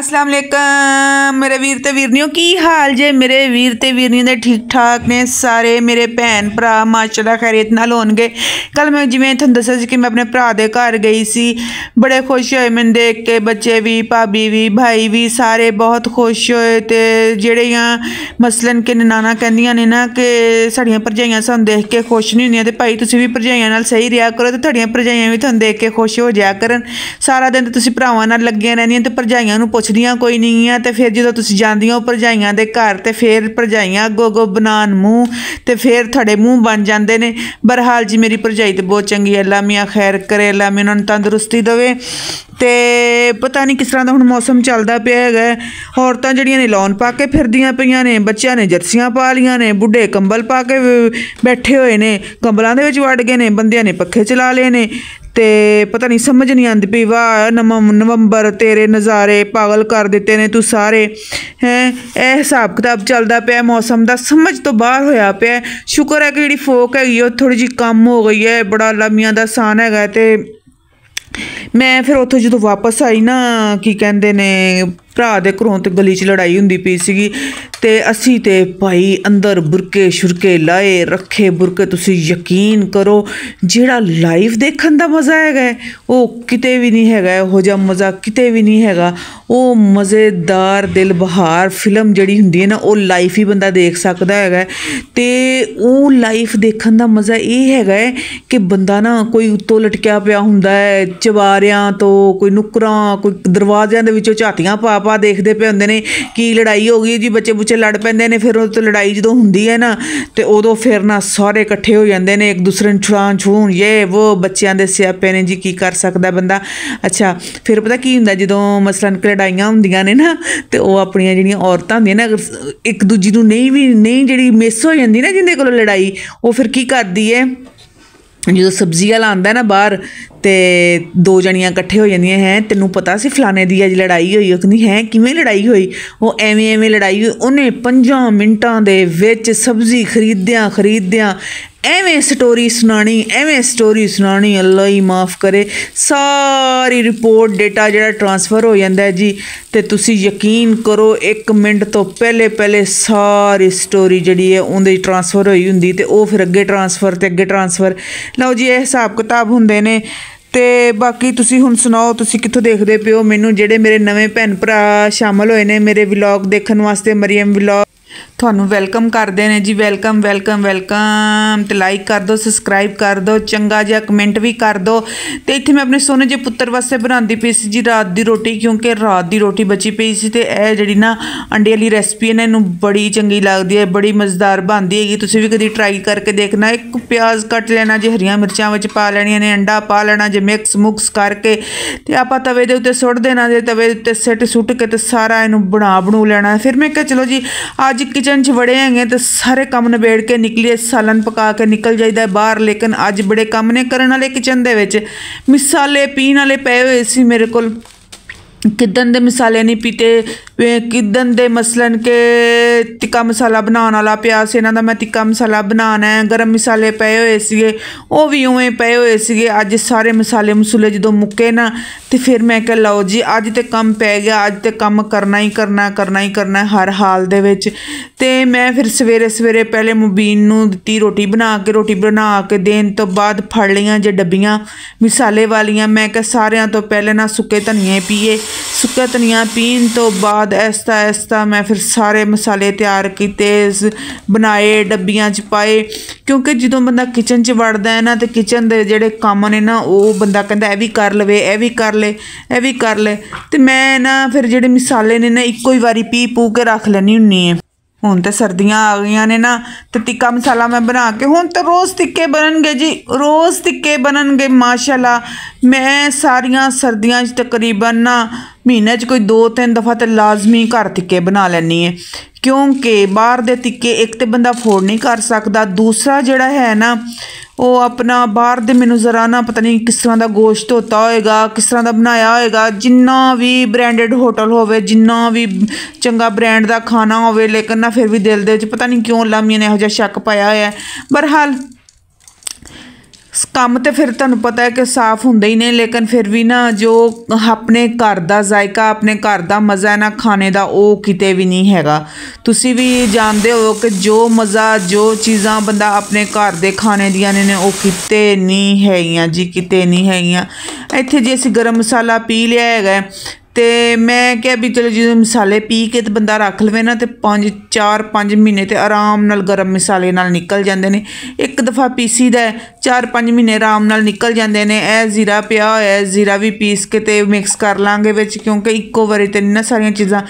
अस्सलाम वालेकुम मेरे वीर ते वीरनियों की हाल जे मेरे वीर ते वीरनियों दे ठीक ठाक ने सारे मेरे भैन भरा माशाल्लाह खैरियत नाल होणगे। कल मैं जिवें तुहानूं दस्सिया सी कि मैं अपने भरा दे घर गई सी, बड़े खुश होए मैनूं देख के, बच्चे भी, भाभी भी, भाई भी, सारे बहुत खुश होए। ते जेहड़ियां मसलन कि ननाना कहंदियां ने ना कि साड़ियां भरजाइयां सानूं देख के खुश नहीं होंदियां, ते भाई तुसीं भी भरजाइयां नाल सही रहा करो ते तुहाड़ियां भरजाइयां भी तुहानूं देख के खुश हो जाया करन। सारा दिन ते तुसीं भरावां नाल लग्गियां रहिंदियां ते भरजाइयां नूं पुछदियां कोई नहीं है। तो फिर जो तुसीं जांदियां हो भरजाइयां दे घर ते फिर भरजाइयां अगो अगो बनान मूँह ते फिर थोड़े मूँह बन जाते हैं। बहरहाल जी मेरी भरजाई तो बहुत चंगी, अल्लाह मियाँ खैर करे, अल्लाह मियाँ उन्होंने तंदुरुस्ती देवे। तो पता नहीं किस तरह का हुण मौसम चलता पिया है। औरतां जिहड़ियां ने लॉन पा के फिरदियां पईयां ने, बच्चियां ने जर्सियां पा लियां ने, बुढ़े कंबल पा के बैठे हुए ने, कंबलों दे विच वड़ गए ने, बंदियां ने पखे चला लए ने। ते पता नहीं समझ नहीं आती पई, वाह नवंबर तेरे नज़ारे पागल कर दिते ने तू सारे हैं। यह हिसाब किताब चलता पिया मौसम का, समझ तो बाहर होया पिया। शुक्र है कि जी फोक हैगी थोड़ी जी कम हो गई है, बड़ा लम्मियां दा सान है। तो मैं फिर उत्थों जो वापस आई ना की कहते ने भरा दे घरों तो गली च लड़ाई हुंदी पई सीगी, ते असी ते भाई अंदर बुरके शुरके लाए रखे। बुरके तुसीं यकीन करो जिहड़ा लाइव देखण दा मज़ा हैगा वो किते भी नहीं हैगा, इहो जिहा मज़ा किते भी नहीं हैगा। वो मज़ेदार दिल बहार फिल्म जिहड़ी हुंदी है ना वो लाइव ही बंदा देख सकदा हैगा। ते वो लाइव देखण दा मज़ा ये हैगा कि बंदा ना कोई उत्तों लटकिया पिया हुंदा है चवारियां तो, कोई नुक्करां, कोई दरवाज़िਆਂ ਦੇ ਵਿੱਚੋਂ ਝਾਤੀਆਂ पा देखते पे होंगे ने कि लड़ाई हो गई जी, बच्चे बुच्चे लड़ पैंदे ने। फिर तो लड़ाई जो होंगी है ना तो उदों फिर ना सारे इकट्ठे हो जाते हैं, एक दूसरे छुड़ान छून ये वो, बच्चों के स्यापे ने जी, की कर सकता बंदा। अच्छा फिर पता की होंगे जो मसलन लड़ाइयाँ होंदियां ने ना तो वह अपनियां जिहड़ियां औरतां होंदियां ना एक दूजी नूं नहीं जिहड़ी मिस हो जाती ना जिंदे कोलों लड़ाई, वो फिर की करदी है जो सब्जी वाला आंदा ना बाहर तो दो जनियां इकट्ठे हो जांदियां हैं, तैनूं पता सी फलाने दी अज लड़ाई होई, कहंदी है किवें लड़ाई होई, वो एवें लड़ाई होई। उन्हें 5 मिंटां दे विच सब्जी खरीददियां एवें स्टोरी सुनानी, अल्लाह ही माफ़ करे। सारी रिपोर्ट डेटा जिहड़ा ट्रांसफर हो जाता है जी, तो तुसीं यकीन करो 1 मिनट तो पहले सारी स्टोरी जिहड़ी है उहदे ट्रांसफर होई हुंदी, ते वो फिर अगे ट्रांसफर लो जी। ये हिसाब किताब हुंदे ने। ते बाकी तुसीं हुण सुनाओ तुसीं कित्थों देखदे पे हो मैनूं। जिहड़े मेरे नवे भैन भरा शामिल होए ने मेरे व्लॉग देखण वास्ते, मरियम व्लॉग ਤੁਹਾਨੂੰ ਵੈਲਕਮ ਕਰਦੇ ਨੇ जी, ਵੈਲਕਮ। ਤੇ ਲਾਈਕ ਕਰ ਦਿਓ, ਸਬਸਕ੍ਰਾਈਬ ਕਰ ਦਿਓ, ਚੰਗਾ ਜਿਹਾ ਕਮੈਂਟ ਵੀ ਕਰ ਦਿਓ। ਤੇ ਇੱਥੇ ਮੈਂ ਆਪਣੇ ਸੋਹਣੇ ਜਿਹੇ ਪੁੱਤਰ ਵਾਸਤੇ ਬਣਾਉਂਦੀ ਪਈ ਸੀ ਜੀ ਰਾਤ ਦੀ ਰੋਟੀ, ਕਿਉਂਕਿ ਰਾਤ ਦੀ ਰੋਟੀ ਬਚੀ ਪਈ ਸੀ। ਤੇ ਇਹ ਜਿਹੜੀ ਨਾ ਅੰਡੇ ਵਾਲੀ ਰੈਸਪੀ ਹੈ ਨਾ ਇਹਨੂੰ ਬੜੀ ਚੰਗੀ ਲੱਗਦੀ ਹੈ, ਬੜੀ ਮਜ਼ੇਦਾਰ ਬਣਦੀ ਹੈਗੀ। ਤੁਸੀਂ ਵੀ ਕਦੀ ਟਰਾਈ ਕਰਕੇ ਦੇਖਣਾ। ਇੱਕ ਪਿਆਜ਼ ਕੱਟ ਲੈਣਾ ਜੇ, ਹਰੀਆਂ ਮਿਰਚਾਂ ਵਿੱਚ ਪਾ ਲੈਣੀਆਂ ਨੇ, ਅੰਡਾ ਪਾ ਲੈਣਾ ਜੇ, ਮਿਕਸ ਮੁਕਸ ਕਰਕੇ ਤੇ ਆਪਾਂ ਤਵੇ ਦੇ ਉੱਤੇ ਸੁੱਟ ਦੇਣਾ ਜੇ, ਤਵੇ ਦੇ ਉੱਤੇ ਸੁੱਟ ਕੇ ਤੇ ਸਾਰਾ ਇਹਨੂੰ ਬਣੂ ਲੈਣਾ। ਫਿਰ ਮੈਂ ਕਿਹਾ ਚਲੋ जी अज किचन च बड़े हैं तो सारे काम निबेड़ के निकलिए, सालन पका के निकल जाइदा बाहर। लेकिन अज बड़े काम ने करन वाले किचन दे विच, मिसाले पीण वाले पे हुए सी मेरे कोल। किदन दे मिसाले नहीं पीते, किदन दे मसलन के तिक्का मसाला बनाने वाला पिया से, इन्हां दा मैं तिक्का मसाला बनाना है। गरम मसाले पे हुए सीगे वो भी उवें पे हुए सीगे। अज सारे मसाले मसूले जो मुक्के ना तो फिर मैं कहा लो जी अज तो काम पै गया, अज तो काम करना ही करना हर हाल दे विच। ते मैं फिर सवेरे पहले मुबीन नूं दित्ती रोटी बना के देन तो बाद फड़ लियां जे डब्बियां मिसाले वालियां। मैं कहा सारियां तो पहले ना सुक्के धनिए पीए, सुक्का धनिया पीन तो बाद ऐसा मैं फिर सारे मसाले तैयार किए, बनाए, डब्बियां च पाए। क्योंकि जो बंदा किचन च वड़दा है ना तो किचन के जोड़े काम ने ना वो बंदा कहता यह भी कर लवे, यह भी कर ले। तो मैं ना फिर जोड़े मिसाले ने ना इक्को ही बारी पी पू के रख लैनी हुन्नी है। हुण तो सर्दियाँ आ गई ने ना तो तिक्का मसाला मैं बना के हुण तो रोज़ तिक्के बननगे जी, रोज़ तिक्के बननगे माशाल्लाह। मैं सारियां सर्दियां तकरीबन ना महीने कोई 2-3 दफ़ा तो लाजमी घर तिक्के बना लैनी है, क्योंकि बाहर दे तिक्के एक तो बंदा अफोर्ड नहीं कर सकता, दूसरा जिहड़ा है ना वो अपना बाहर दे मैनूं ज़रा ना पता नहीं किस तरह का गोश्त होता होएगा, किस तरह का बनाया होएगा। जिन्ना भी ब्रांडेड होटल होवे, जिन्ना भी चंगा ब्रांड का खाना होवे, लेकिन ना फिर भी दिल दे विच पता नहीं क्यों लामिया ने इहो जिहा शक पाया होया है। बहरहाल ਕੰਮ ਤੇ ਫਿਰ ਤੁਹਾਨੂੰ ਪਤਾ ਹੈ ਕਿ ਸਾਫ਼ ਹੁੰਦੇ ਹੀ ਨੇ, ਲੇਕਿਨ ਫਿਰ ਵੀ ਨਾ ਜੋ ਆਪਣੇ ਘਰ ਦਾ ਜ਼ਾਇਕਾ, ਆਪਣੇ ਘਰ ਦਾ ਮਜ਼ਾ ਹੈ ਨਾ ਖਾਣੇ ਦਾ, ਉਹ ਕਿਤੇ ਵੀ ਨਹੀਂ ਹੈਗਾ। ਤੁਸੀਂ ਵੀ ਜਾਣਦੇ ਹੋ ਕਿ ਜੋ ਮਜ਼ਾ, ਜੋ ਚੀਜ਼ਾਂ ਬੰਦਾ ਆਪਣੇ ਘਰ ਦੇ ਖਾਣੇ ਦੀਆਂ ਨੇ ਉਹ ਕਿਤੇ ਨਹੀਂ ਹੈਗੀਆਂ ਜੀ, ਕਿਤੇ ਨਹੀਂ ਹੈਗੀਆਂ। ਇੱਥੇ ਜੇ ਅਸੀਂ ਗਰਮ ਮਸਾਲਾ ਪੀ ਲਿਆ ਹੈਗਾ ਤੇ ਮੈਂ ਕਿਹਾ ਵੀ ਚਲੋ ਜਦੋਂ ਮਸਾਲੇ ਪੀ ਕੇ ਤੇ ਬੰਦਾ ਰੱਖ ਲਵੇ ਨਾ ਤੇ 4-5 ਮਹੀਨੇ ਤੇ ਆਰਾਮ ਨਾਲ ਗਰਮ ਮਸਾਲੇ ਨਾਲ ਨਿਕਲ ਜਾਂਦੇ ਨੇ। ਇੱਕ ਦਫਾ ਪੀਸੀ ਦਾ 4-5 ਮਹੀਨੇ ਆਰਾਮ ਨਾਲ ਨਿਕਲ ਜਾਂਦੇ ਨੇ। ਇਹ ਜ਼ੀਰਾ ਪਿਆ ਹੋਇਆ, ਜ਼ੀਰਾ ਵੀ ਪੀਸ ਕੇ ਤੇ ਮਿਕਸ ਕਰ ਲਾਂਗੇ ਵਿੱਚ, ਕਿਉਂਕਿ ਇੱਕੋ ਵਾਰੀ ਤੇ ਨਾ ਸਾਰੀਆਂ ਚੀਜ਼ਾਂ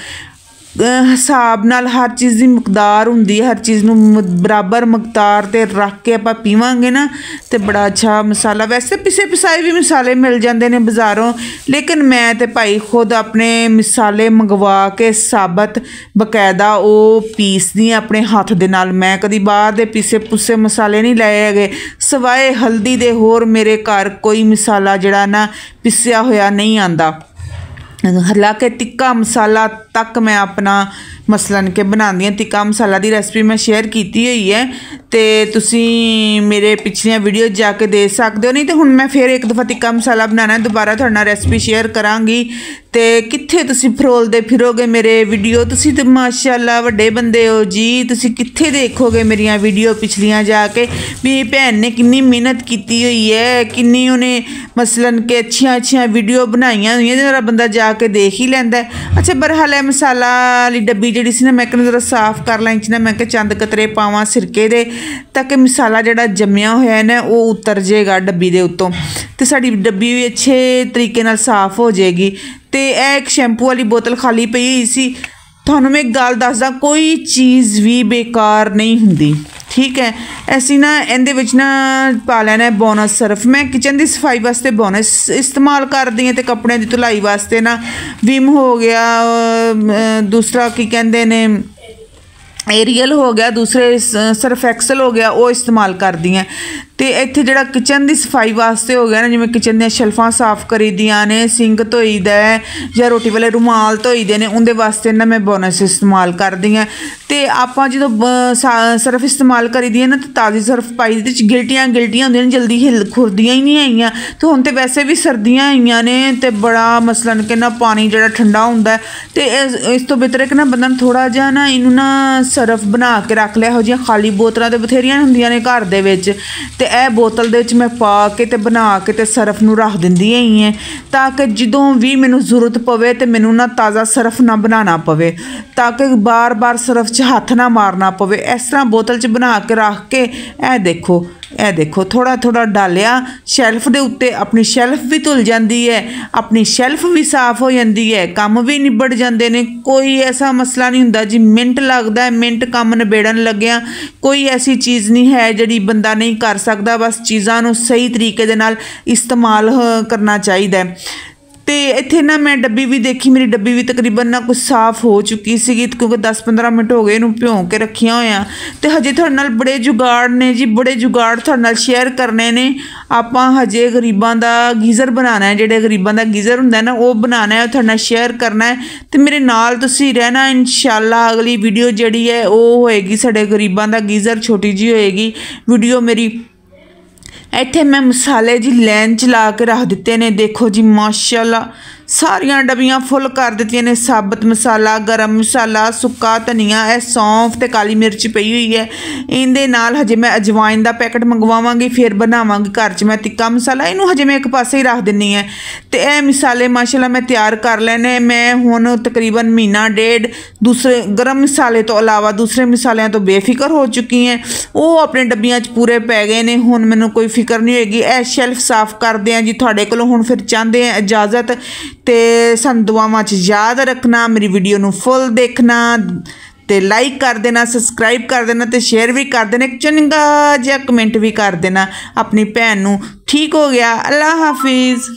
ਹਿਸਾਬ ਨਾਲ ਹਰ ਚੀਜ਼ ਦੀ ਮਕਦਾਰ ਹੁੰਦੀ ਹੈ, ਹਰ ਚੀਜ਼ ਨੂੰ ਬਰਾਬਰ ਮਕਦਾਰ 'ਤੇ ਰੱਖ ਕੇ ਆਪਾਂ ਪੀਵਾਂਗੇ ਨਾ ਤੇ ਬੜਾ ਅੱਛਾ ਮਸਾਲਾ। ਵੈਸੇ ਪਿਸੇ ਪਿਸਾਏ ਵੀ ਮਸਾਲੇ ਮਿਲ ਜਾਂਦੇ ਨੇ ਬਾਜ਼ਾਰੋਂ, ਲੇਕਿਨ ਮੈਂ ਤੇ ਭਾਈ ਖੁਦ ਆਪਣੇ ਮਸਾਲੇ ਮੰਗਵਾ ਕੇ ਸਾਬਤ ਬਕਾਇਦਾ ਉਹ ਪੀਸਦੀ ਆਪਣੇ ਹੱਥ ਦੇ ਨਾਲ। ਮੈਂ ਕਦੀ ਬਾਹਰ ਦੇ ਪੀਸੇ ਪੁਸੇ ਮਸਾਲੇ ਨਹੀਂ ਲਏ ਹੈਗੇ, ਸਿਵਾਏ ਹਲਦੀ ਦੇ ਹੋਰ ਮੇਰੇ ਘਰ ਕੋਈ ਮਸਾਲਾ ਜਿਹੜਾ ਨਾ ਪਿਸਿਆ ਹੋਇਆ ਨਹੀਂ ਆਉਂਦਾ। ਹਾਲਾਂਕਿ ਤਿੱਕਾ ਮਸਾਲਾ ਤੱਕ ਮੈਂ ਆਪਣਾ ਮਸਲਨ ਕੇ ਬਣਾਉਂਦੀ ਹਾਂ। ਤਿੱਕਾ ਮਸਾਲਾ ਦੀ ਰੈਸਪੀ ਮੈਂ ਸ਼ੇਅਰ ਕੀਤੀ ਹੋਈ ਹੈ ਤੇ ਤੁਸੀਂ ਮੇਰੇ ਪਿਛਲੀਆਂ ਵੀਡੀਓ ਜਾ ਕੇ ਦੇਖ ਸਕਦੇ ਹੋ। ਨਹੀਂ ਤੇ ਹੁਣ ਮੈਂ ਫਿਰ ਇੱਕ ਦਫਾ ਤਿੱਕਾ ਮਸਾਲਾ ਬਣਾਉਣਾ ਦੁਬਾਰਾ ਤੁਹਾਡੇ ਨਾਲ ਰੈਸਪੀ ਸ਼ੇਅਰ ਕਰਾਂਗੀ। ਤੇ ਕਿੱਥੇ ਤੁਸੀਂ ਫਰੋਲਦੇ ਫਿਰੋਗੇ ਮੇਰੇ ਵੀਡੀਓ, ਤੁਸੀਂ ਤੇ ਮਾਸ਼ਾਅੱਲਾ ਵੱਡੇ ਬੰਦੇ ਹੋ ਜੀ, ਤੁਸੀਂ ਕਿੱਥੇ ਦੇਖੋਗੇ ਮੇਰੀਆਂ ਵੀਡੀਓ ਪਿਛਲੀਆਂ ਜਾ ਕੇ ਵੀ ਭੈਣ ਨੇ ਕਿੰਨੀ ਮਿਹਨਤ ਕੀਤੀ ਹੋਈ ਹੈ, ਕਿੰਨੀ ਉਹਨੇ ਮਸਲਨ ਕਿ ਅੱਛੀਆਂ ਵੀਡੀਓ ਬਣਾਈਆਂ ਹੋਈਆਂ, ਜਿਹੜਾ ਬੰਦਾ ਜਾ ਕੇ ਦੇਖ ਹੀ ਲੈਂਦਾ। ਅੱਛਾ ਬਰਹਾਲ ਹੈ ਮਸਾਲਾ ਵਾਲੀ ਡੱਬੀ ਜਿਹੜੀ ਸੀ ਨਾ ਮੈਂ ਕਿਹਾ ਜ਼ਰਾ ਸਾਫ਼ ਕਰ ਲਾਂ, ਇੰਚ ਨਾ ਮੈਂ ਕਿਹਾ ਚੰਦ ਕਤਰੇ ਪਾਵਾਂ ਸਿਰਕੇ ਦੇ ਤਾਂ ਕਿ ਮਸਾਲਾ ਜਿਹੜਾ ਜੰਮਿਆ ਹੋਇਆ ਨਾ ਉਹ ਉਤਰ ਜਾਏਗਾ ਡੱਬੀ ਦੇ ਉੱਤੋਂ ਤੇ ਸਾਡੀ ਡੱਬੀ ਵੀ ਅੱਛੇ ਤਰੀਕੇ ਨਾਲ ਸਾਫ਼ ਹੋ ਜਾਏਗੀ। ਤੇ ਇਹ ਇੱਕ ਸ਼ੈਂਪੂ ਵਾਲੀ ਬੋਤਲ ਖਾਲੀ ਪਈ ਹੋਈ ਸੀ। ਤੁਹਾਨੂੰ ਮੈਂ ਇੱਕ ਗੱਲ ਦੱਸਦਾ, ਕੋਈ ਚੀਜ਼ ਵੀ ਬੇਕਾਰ ਨਹੀਂ ਹੁੰਦੀ, ਠੀਕ ਹੈ। ਅਸੀਂ ਨਾ ਇਹਦੇ ਵਿੱਚ ਨਾ ਪਾ ਲੈਣਾ ਬੋਨਸ ਸਰਫ। ਮੈਂ ਕਿਚਨ ਦੀ ਸਫਾਈ ਵਾਸਤੇ ਬੋਨਸ ਇਸਤੇਮਾਲ ਕਰਦੀ ਹਾਂ ਤੇ ਕੱਪੜਿਆਂ ਦੀ ਧੁਲਾਈ ਵਾਸਤੇ ਨਾ ਵਿਮ ਹੋ ਗਿਆ, ਦੂਸਰਾ ਕੀ ਕਹਿੰਦੇ ਨੇ एरियल हो गया, दूसरे सर्फ एक्सल हो गया, वो इस्तेमाल करदी हैं। तो इत्थे जिहड़ा किचन की सफाई वास्ते हो गया ना, जिवें किचन दी शेल्फां साफ करी दियां ने, सिंक धोई दा है या रोटी वाले रुमाल धोई दे ने, उहदे वास्ते ना मैं बोनस इस्तेमाल करदी हां। तो आपां जदों सर्फ इस्तेमाल करी दी है ना, तो ताज़ी सर्फ पाई दी गिल्टियां होंदियां ने, जल्दी खुरदियां ही नहीं आईयां। तो हुण तो वैसे भी सर्दियां आईयां ने ते बड़ा मसलन कि ना पानी जिहड़ा ठंडा हुंदा है, तो इस तो बेहतर है कि ना बंदा थोड़ा जिहा ना इनू ना सर्फ बना के रख लिया। इहो जिहियां खाली बोतलां ते बथेरियां हुंदियां ने घर दे विच, ते ਇਹ बोतल ਦੇ ਵਿੱਚ मैं पा के ते बना के ते सर्फ ਨੂੰ रख ਦਿੰਦੀ ਹੈਗੀ ਹੈ, ਤਾਂ ਕਿ ਜਦੋਂ ਵੀ ਮੈਨੂੰ ਜ਼ਰੂਰਤ ਪਵੇ ਤੇ ਮੈਨੂੰ ਨਾ ਤਾਜ਼ਾ ਸਰਫ ਨਾ ਬਣਾਉਣਾ ਪਵੇ, ਤਾਂ ਕਿ ਬਾਰ-ਬਾਰ ਸਰਫ 'ਚ ਹੱਥ ਨਾ ਮਾਰਨਾ ਪਵੇ। ਇਸ ਤਰ੍ਹਾਂ ਬੋਤਲ 'ਚ ਬਣਾ ਕੇ ਰੱਖ ਕੇ ਇਹ देखो थोड़ा थोड़ा डालिया शैल्फ के उत्ते, अपनी शैल्फ भी धुल जाती है, अपनी शैल्फ भी साफ हो जाती है, काम भी निबड़ जाते हैं। कोई ऐसा मसला नहीं होंदा जी, मिनट लगता है, मिनट काम निबेड़न लग्या कोई ऐसी चीज़ नहीं है जिहड़ी बंदा नहीं कर सकता। बस चीज़ां नूं सही तरीके दे नाल इस्तेमाल करना चाहिए। तो इत्थे ना मैं डब्बी भी देखी, मेरी डब्बी भी तकरीबन ना कुछ साफ़ हो चुकी सी, क्योंकि 10-15 मिनट हो गए इनू भिओं के रखिया होया। तो हजे तुहाडे नाल बड़े जुगाड़ ने जी, बड़े जुगाड़ तुहाडे नाल शेयर करने ने। आपां हजे गरीबां दा गीज़र बनाना है, जिहड़े गरीबां दा गीज़र हुंदा है ना, वो बनाना है, तुहाडे नाल शेयर करना है। तो मेरे नाल तुसीं रहना, इंशाअल्लाह अगली वीडियो जिहड़ी है वो होएगी साडे गरीबां दा गीज़र, छोटी जी होएगी वीडियो मेरी। इत्थे मैं मसाले जी लाइन च ला के रख दिते ने, देखो जी माशाअल्लाह सारियां डब्बियां फुल कर दित्तियां ने। साबत मसाला, गरम मसाला, सुक्का धनिया, सौंफ ते काली मिर्च पई हुई है। इहदे नाल हजे मैं अजवाइन दा पैकेट मंगवावांगी, फिर बनावांगी घर च मैं तिक्का मसाला। इनू हजे मैं एक पासे ही रख दिन्नी है। तो यह मसाले माशाअल्लाह मैं तैयार कर लेने। मैं हुण तकरीबन महीना डेढ़ दूसरे गरम मसाले तो अलावा दूसरे मसालियां तो बेफिक्र हो चुकी हैं, वो अपने डब्बियां च पूरे पै गए ने। हुण मैनूं कोई फिक्र नहीं होएगी। यह शेल्फ साफ करदे हैं जी तुहाडे कोलों हुण फिर चाहते हैं इजाज़त। तो सानूं दुआवां च याद रखना, मेरी वीडियो नूं फुल देखना, तो लाइक कर देना, सबसक्राइब कर देना, तो शेयर भी कर देना, एक चंगा जिहा कमेंट भी कर देना अपनी भैन नूं। ठीक हो गया, अल्लाह हाफिज़।